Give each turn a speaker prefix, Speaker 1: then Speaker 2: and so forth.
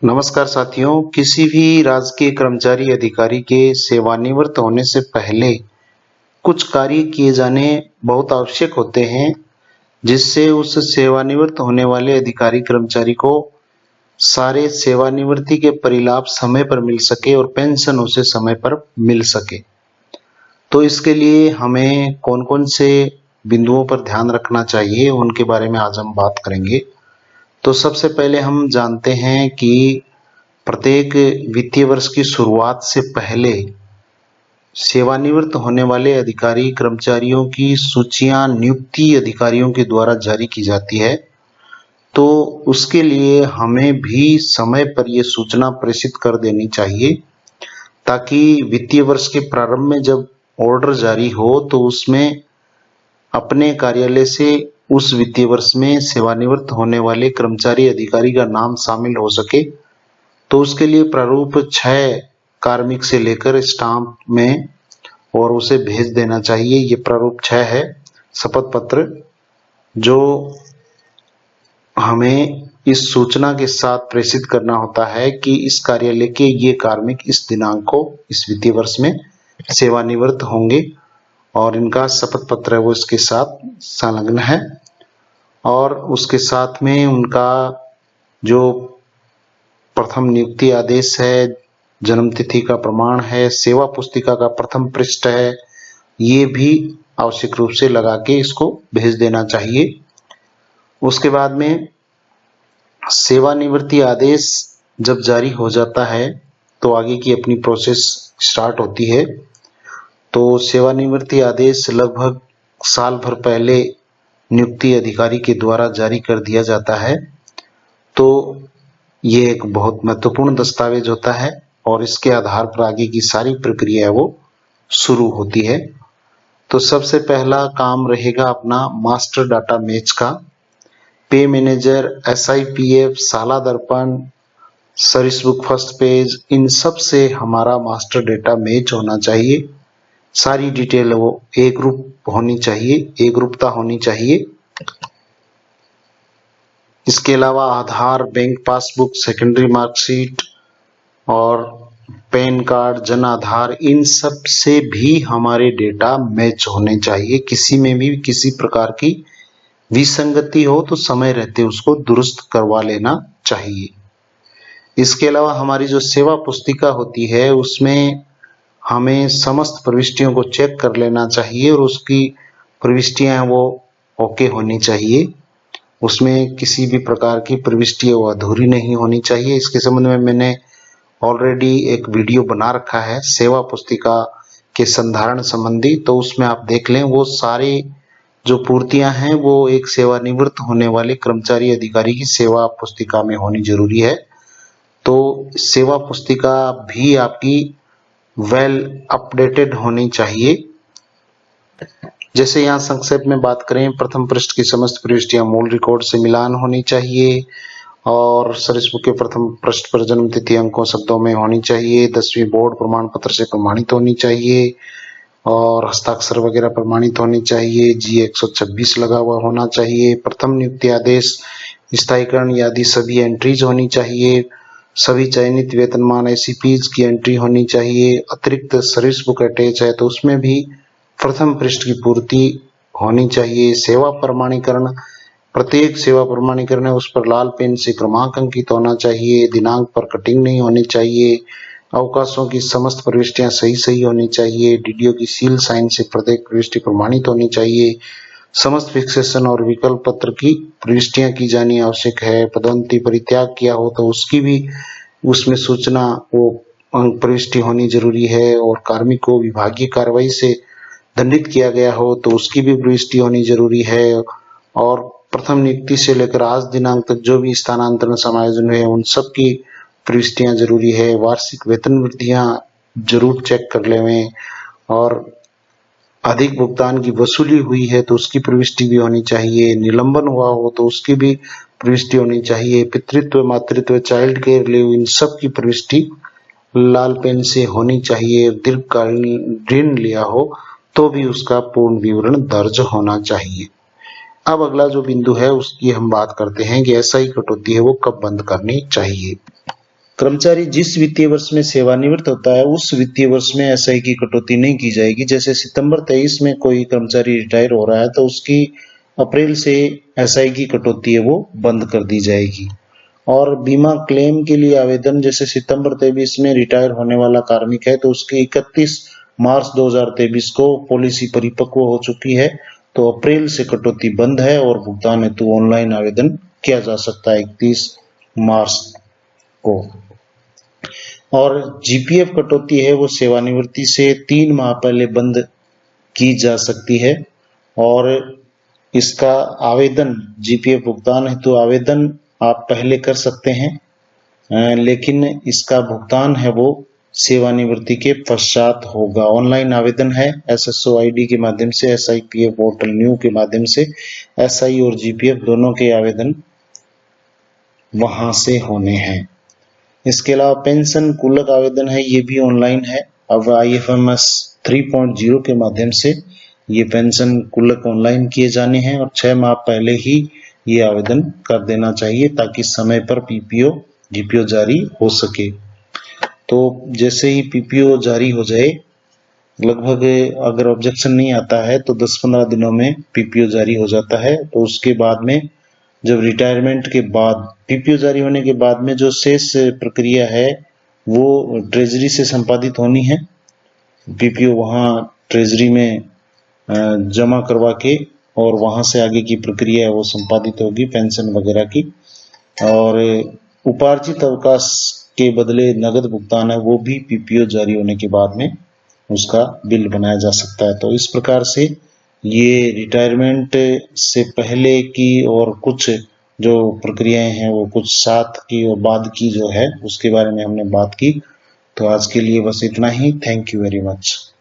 Speaker 1: नमस्कार साथियों, किसी भी राजकीय कर्मचारी अधिकारी के सेवानिवृत्त होने से पहले कुछ कार्य किए जाने बहुत आवश्यक होते हैं, जिससे उस सेवानिवृत्त होने वाले अधिकारी कर्मचारी को सारे सेवानिवृत्ति के परिलाभ समय पर मिल सके और पेंशन उसे समय पर मिल सके। तो इसके लिए हमें कौन-कौन से बिंदुओं पर ध्यान रखना चाहिए, उनके बारे में आज हम बात करेंगे। तो सबसे पहले हम जानते हैं कि प्रत्येक वित्तीय वर्ष की शुरुआत से पहले सेवानिवृत्त होने वाले अधिकारी कर्मचारियों की सूचियां नियुक्ति अधिकारियों के द्वारा जारी की जाती है। तो उसके लिए हमें भी समय पर यह सूचना प्रेषित कर देनी चाहिए, ताकि वित्तीय वर्ष के प्रारंभ में जब ऑर्डर जारी हो तो उसमें अपने कार्यालय से उस वित्तीय वर्ष में सेवानिवृत्त होने वाले कर्मचारी अधिकारी का नाम शामिल हो सके। तो उसके लिए प्रारूप 6 कार्मिक से लेकर स्टाम्प में और उसे भेज देना चाहिए। ये प्रारूप 6 है शपथ पत्र, जो हमें इस सूचना के साथ प्रेषित करना होता है कि इस कार्यालय के ये कार्मिक इस दिनांक को इस वित्तीय वर्ष में सेवानिवृत्त होंगे और इनका शपथ पत्र है वो इसके साथ संलग्न है। और उसके साथ में उनका जो प्रथम नियुक्ति आदेश है, जन्म तिथि का प्रमाण है, सेवा पुस्तिका का प्रथम पृष्ठ है, ये भी आवश्यक रूप से लगा के इसको भेज देना चाहिए। उसके बाद में सेवानिवृत्ति आदेश जब जारी हो जाता है तो आगे की अपनी प्रोसेस स्टार्ट होती है। तो सेवानिवृत्ति आदेश लगभग साल भर पहले नियुक्ति अधिकारी के द्वारा जारी कर दिया जाता है। तो ये एक बहुत महत्वपूर्ण दस्तावेज होता है और इसके आधार पर आगे की सारी प्रक्रिया वो शुरू होती है। तो सबसे पहला काम रहेगा अपना मास्टर डाटा मैच का। पे मैनेजर, SIPF, साला दर्पण, सर्विस बुक फर्स्ट पेज, इन सब से हमारा मास्टर डेटा मैच होना चाहिए। सारी डिटेल वो एक रूप होनी चाहिए, एक रूपता होनी चाहिए। इसके अलावा आधार, बैंक पासबुक, सेकेंडरी मार्कशीट और पैन कार्ड, जन आधार, इन सब से भी हमारे डेटा मैच होने चाहिए। किसी में भी किसी प्रकार की विसंगति हो तो समय रहते उसको दुरुस्त करवा लेना चाहिए। इसके अलावा हमारी जो सेवा पुस्तिका होती है उसमें हमें समस्त प्रविष्टियों को चेक कर लेना चाहिए और उसकी प्रविष्टियां वो ओके होनी चाहिए। उसमें किसी भी प्रकार की प्रविष्टि वो अधूरी नहीं होनी चाहिए। इसके संबंध में मैंने ऑलरेडी एक वीडियो बना रखा है सेवा पुस्तिका के संधारण संबंधी, तो उसमें आप देख लें। वो सारे जो पूर्तियां हैं वो एक सेवानिवृत्त होने वाले कर्मचारी अधिकारी की सेवा पुस्तिका में होनी जरूरी है। तो सेवा पुस्तिका भी आपकी वेल अपडेटेड होनी चाहिए। जैसे यहाँ संक्षेप में बात करें, प्रथम पृष्ठ की समस्त प्रविष्टियां मूल रिकॉर्ड से मिलान होनी चाहिए और सर्विस बुक के प्रथम पृष्ठ पर जन्म तिथि अंकों शब्दों में होनी चाहिए। 10वीं बोर्ड प्रमाण पत्र से प्रमाणित होनी चाहिए और हस्ताक्षर वगैरह प्रमाणित होनी चाहिए। G126 लगा हुआ होना चाहिए। प्रथम नियुक्ति आदेश, स्थायीकरण आदि सभी एंट्रीज होनी चाहिए। सभी चयनित वेतनमान SCPs की एंट्री होनी चाहिए। अतिरिक्त सर्विस बुक अटैच है तो उसमें भी प्रथम पृष्ठ की पूर्ति होनी चाहिए। सेवा प्रमाणीकरण, प्रत्येक सेवा प्रमाणीकरण है उस पर लाल पेन से क्रमांक अंकित होना चाहिए। दिनांक पर कटिंग नहीं होनी चाहिए। अवकाशों की समस्त प्रविष्टियां सही होनी चाहिए। DDO की सील साइन से प्रत्येक प्रविष्टि प्रमाणित होनी चाहिए। समस्त फिक्सेशन और विकल्प पत्र की प्रविष्टियां की जानी आवश्यक है। पदोन्नति परित्याग किया हो तो उसकी भी उसमें सूचना वो प्रविष्टि होनी जरूरी है। और कार्मिक को विभागीय कार्रवाई से दंडित किया गया हो तो उसकी भी प्रविष्टि होनी जरूरी है। और प्रथम नियुक्ति से लेकर आज दिनांक तक जो भी स्थानांतरण समायोजन हुए उन सब की प्रविष्टियां जरूरी है। वार्षिक वेतन वृद्धियां जरूर चेक कर लें और अधिक भुगतान की वसूली हुई है तो उसकी प्रविष्टि भी होनी चाहिए। निलंबन हुआ हो तो उसकी भी प्रविष्टि होनी चाहिए। पितृत्व, मातृत्व, चाइल्ड केयर लीव, इन सब की प्रविष्टि लाल पेन से होनी चाहिए। दीर्घकालीन ऋण लिया हो तो भी उसका पूर्ण विवरण दर्ज होना चाहिए। अब अगला जो बिंदु है उसकी हम बात करते हैं कि SI कटौती है वो कब बंद करनी चाहिए। कर्मचारी जिस वित्तीय वर्ष में सेवानिवृत्त होता है उस वित्तीय वर्ष में एसआई की कटौती नहीं की जाएगी। जैसे सितंबर 23 में कोई कर्मचारी रिटायर हो रहा है तो उसकी अप्रैल से एसआई की कटौती है वो बंद कर दी जाएगी। और बीमा क्लेम के लिए आवेदन, जैसे सितंबर 23 में रिटायर होने वाला कार्मिक है तो उसकी 31 मार्च 2023 को पॉलिसी परिपक्व हो चुकी है, तो अप्रैल से कटौती बंद है और भुगतान हेतु ऑनलाइन आवेदन किया जा सकता है 31 मार्च को। और जीपीएफ कटौती है वो सेवानिवृत्ति से 3 माह पहले बंद की जा सकती है और इसका आवेदन, जीपीएफ भुगतान हेतु आवेदन आप पहले कर सकते हैं, लेकिन इसका भुगतान है वो सेवानिवृत्ति के पश्चात होगा। ऑनलाइन आवेदन है एसएसओ आईडी के माध्यम से, एसआईपीएफ पोर्टल न्यू के माध्यम से एसआई और जीपीएफ दोनों के आवेदन वहां से होने हैं। इसके अलावा पेंशन कुलक आवेदन है, ये भी ऑनलाइन है। अब आईएफएमएस 3.0 के माध्यम से ये पेंशन कुलक ऑनलाइन किए जाने हैं और 6 माह पहले ही ये आवेदन कर देना चाहिए ताकि समय पर पीपीओ जीपीओ जारी हो सके। तो जैसे ही पीपीओ जारी हो जाए, लगभग अगर ऑब्जेक्शन नहीं आता है तो 10-15 दिनों में पीपीओ जारी हो जाता है। तो उसके बाद में जब रिटायरमेंट के बाद पीपीओ जारी होने के बाद में जो शेष प्रक्रिया है वो ट्रेजरी से संपादित होनी है। पीपीओ वहाँ ट्रेजरी में जमा करवा के और वहां से आगे की प्रक्रिया है वो संपादित होगी पेंशन वगैरह की। और उपार्जित अवकाश के बदले नगद भुगतान है वो भी पीपीओ जारी होने के बाद में उसका बिल बनाया जा सकता है। तो इस प्रकार से ये रिटायरमेंट से पहले की और कुछ जो प्रक्रियाएं हैं वो कुछ साथ की और बाद की जो है उसके बारे में हमने बात की। तो आज के लिए बस इतना ही। Thank you very much.